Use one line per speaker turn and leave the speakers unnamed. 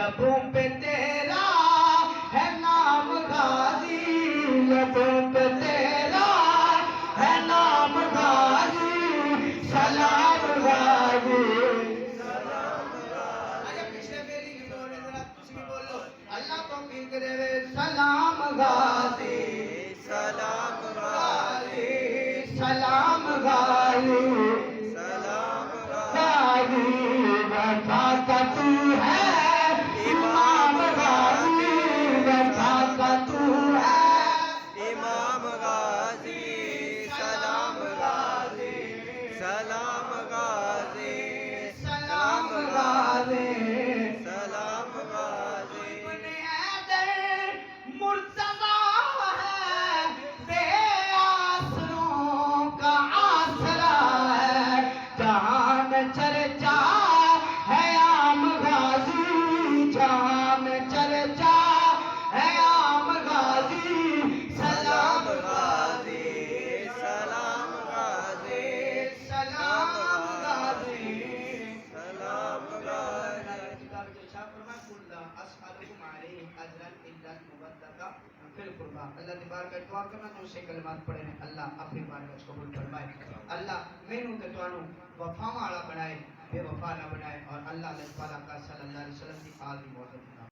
لبوں پہ تیرا ہے نام غازی، لبوں پہ تیرا ہے نام غازی، سلام غازی سلام غازی۔ پچھلے میری کی بولے ذرا کچھ بھی بولو، اللہ توفیق دے وے۔ سلام غازی سلام غازی سلام غازی سلام غازی، وفا کا تو ہے امام غازی، وفا کا تو ہے امام غازی، سلام غازی سلام غازی سلام غازی سلام غازی۔ ابن حیدر مرتضی ہے، بے آسروں کا آسرا ہے، جہاں میں چرچا ہے عام غازی، جہاں میں چرچا ہے عام غازی، سلام غازی سلام غازی سلام غازی سلام غازی۔ اللہ تبارک دعا کرنا جو سے کلمات پڑھے ہیں اللہ اپنی بارگاہ قبول فرمائے، اللہ مینوں تے تانوں وفا والا بنائے، بے وفا نہ بنائے، اور اللہ تعالیٰ کا صلی اللہ علیہ وسلم کی آل دی موت